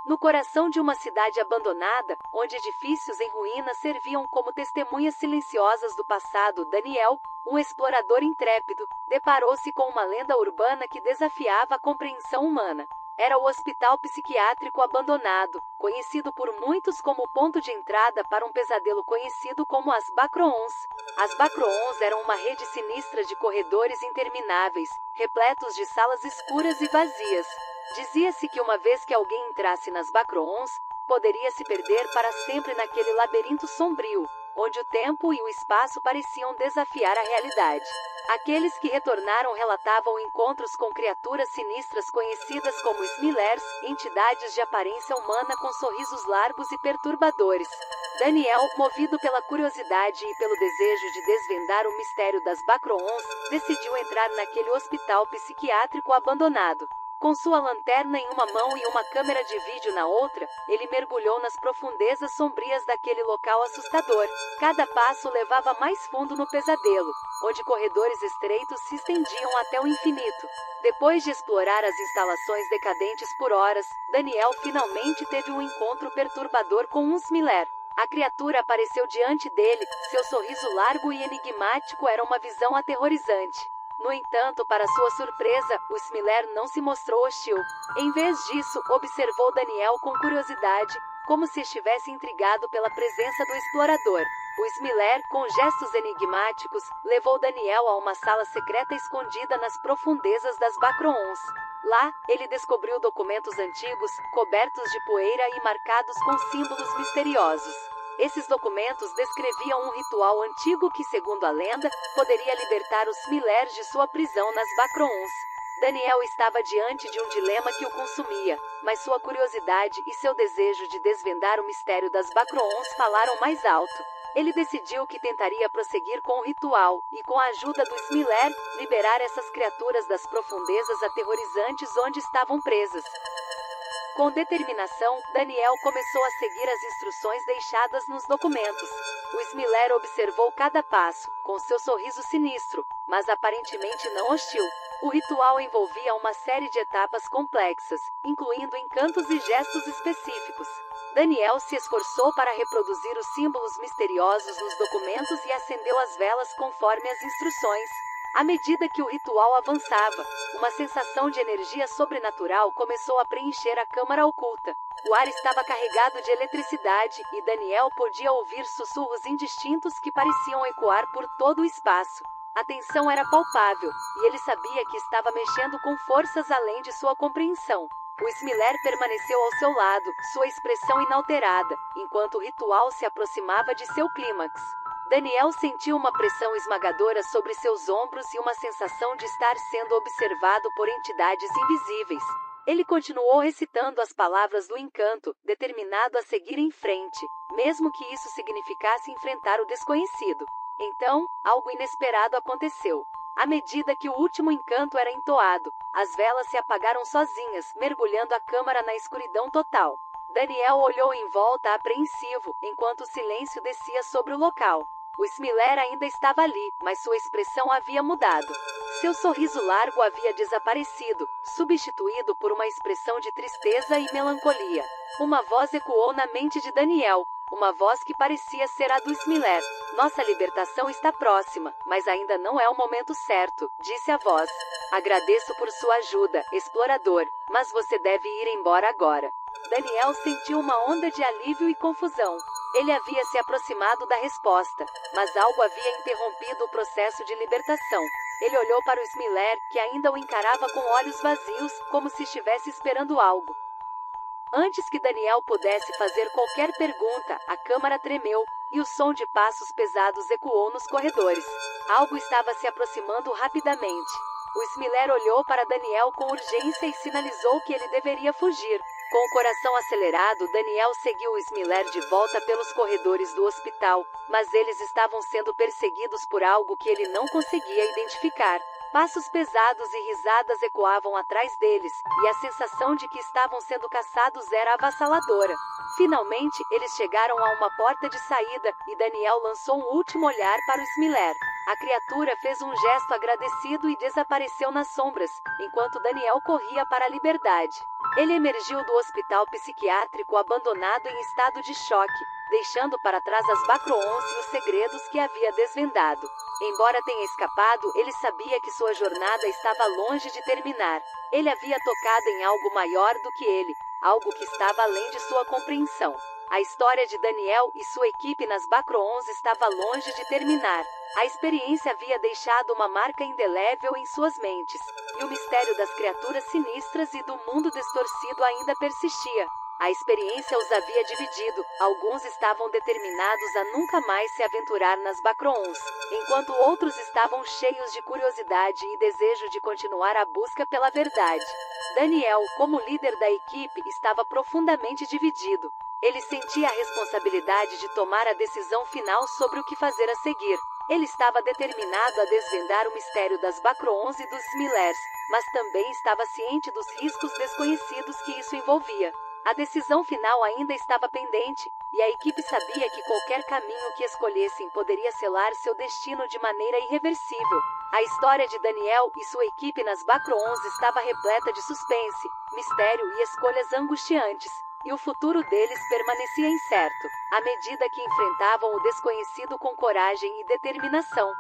No coração de uma cidade abandonada, onde edifícios em ruínas serviam como testemunhas silenciosas do passado, Daniel, um explorador intrépido, deparou-se com uma lenda urbana que desafiava a compreensão humana. Era o hospital psiquiátrico abandonado, conhecido por muitos como o ponto de entrada para um pesadelo conhecido como as Backrooms. As Backrooms eram uma rede sinistra de corredores intermináveis, repletos de salas escuras e vazias. Dizia-se que uma vez que alguém entrasse nas Backrooms, poderia se perder para sempre naquele labirinto sombrio, onde o tempo e o espaço pareciam desafiar a realidade. Aqueles que retornaram relatavam encontros com criaturas sinistras conhecidas como Smilers, entidades de aparência humana com sorrisos largos e perturbadores. Daniel, movido pela curiosidade e pelo desejo de desvendar o mistério das Backrooms, decidiu entrar naquele hospital psiquiátrico abandonado. Com sua lanterna em uma mão e uma câmera de vídeo na outra, ele mergulhou nas profundezas sombrias daquele local assustador. Cada passo levava mais fundo no pesadelo, onde corredores estreitos se estendiam até o infinito. Depois de explorar as instalações decadentes por horas, Daniel finalmente teve um encontro perturbador com um Smiller. A criatura apareceu diante dele, seu sorriso largo e enigmático era uma visão aterrorizante. No entanto, para sua surpresa, o Smiller não se mostrou hostil. Em vez disso, observou Daniel com curiosidade, como se estivesse intrigado pela presença do explorador. O Smiller, com gestos enigmáticos, levou Daniel a uma sala secreta escondida nas profundezas das Backrooms. Lá, ele descobriu documentos antigos, cobertos de poeira e marcados com símbolos misteriosos. Esses documentos descreviam um ritual antigo que, segundo a lenda, poderia libertar os Smilers de sua prisão nas Backrooms. Daniel estava diante de um dilema que o consumia, mas sua curiosidade e seu desejo de desvendar o mistério das Backrooms falaram mais alto. Ele decidiu que tentaria prosseguir com o ritual, e com a ajuda do Smiller, liberar essas criaturas das profundezas aterrorizantes onde estavam presas. Com determinação, Daniel começou a seguir as instruções deixadas nos documentos. O Smiller observou cada passo, com seu sorriso sinistro, mas aparentemente não hostil. O ritual envolvia uma série de etapas complexas, incluindo encantos e gestos específicos. Daniel se esforçou para reproduzir os símbolos misteriosos nos documentos e acendeu as velas conforme as instruções. À medida que o ritual avançava, uma sensação de energia sobrenatural começou a preencher a câmara oculta. O ar estava carregado de eletricidade e Daniel podia ouvir sussurros indistintos que pareciam ecoar por todo o espaço. A tensão era palpável, e ele sabia que estava mexendo com forças além de sua compreensão. O Smiller permaneceu ao seu lado, sua expressão inalterada, enquanto o ritual se aproximava de seu clímax. Daniel sentiu uma pressão esmagadora sobre seus ombros e uma sensação de estar sendo observado por entidades invisíveis. Ele continuou recitando as palavras do encanto, determinado a seguir em frente, mesmo que isso significasse enfrentar o desconhecido. Então, algo inesperado aconteceu. À medida que o último encanto era entoado, as velas se apagaram sozinhas, mergulhando a câmara na escuridão total. Daniel olhou em volta apreensivo, enquanto o silêncio descia sobre o local. O Smiller ainda estava ali, mas sua expressão havia mudado. Seu sorriso largo havia desaparecido, substituído por uma expressão de tristeza e melancolia. Uma voz ecoou na mente de Daniel, uma voz que parecia ser a do Smiller. Nossa libertação está próxima, mas ainda não é o momento certo, disse a voz. Agradeço por sua ajuda, explorador, mas você deve ir embora agora. Daniel sentiu uma onda de alívio e confusão. Ele havia se aproximado da resposta, mas algo havia interrompido o processo de libertação. Ele olhou para o Smiller, que ainda o encarava com olhos vazios, como se estivesse esperando algo. Antes que Daniel pudesse fazer qualquer pergunta, a câmara tremeu, e o som de passos pesados ecoou nos corredores. Algo estava se aproximando rapidamente. O Smiller olhou para Daniel com urgência e sinalizou que ele deveria fugir. Com o coração acelerado, Daniel seguiu o Smiller de volta pelos corredores do hospital, mas eles estavam sendo perseguidos por algo que ele não conseguia identificar. Passos pesados e risadas ecoavam atrás deles, e a sensação de que estavam sendo caçados era avassaladora. Finalmente, eles chegaram a uma porta de saída, e Daniel lançou um último olhar para o Smiller. A criatura fez um gesto agradecido e desapareceu nas sombras, enquanto Daniel corria para a liberdade. Ele emergiu do hospital psiquiátrico abandonado em estado de choque, deixando para trás as Bacroons e os segredos que havia desvendado. Embora tenha escapado, ele sabia que sua jornada estava longe de terminar. Ele havia tocado em algo maior do que ele, algo que estava além de sua compreensão. A história de Daniel e sua equipe nas Bacroons estava longe de terminar. A experiência havia deixado uma marca indelével em suas mentes, e o mistério das criaturas sinistras e do mundo distorcido ainda persistia. A experiência os havia dividido. Alguns estavam determinados a nunca mais se aventurar nas Bacroons, enquanto outros estavam cheios de curiosidade e desejo de continuar a busca pela verdade. Daniel, como líder da equipe, estava profundamente dividido. Ele sentia a responsabilidade de tomar a decisão final sobre o que fazer a seguir. Ele estava determinado a desvendar o mistério das Bacroons e dos Smilers, mas também estava ciente dos riscos desconhecidos que isso envolvia. A decisão final ainda estava pendente, e a equipe sabia que qualquer caminho que escolhessem poderia selar seu destino de maneira irreversível. A história de Daniel e sua equipe nas Bacroons estava repleta de suspense, mistério e escolhas angustiantes, e o futuro deles permanecia incerto, à medida que enfrentavam o desconhecido com coragem e determinação.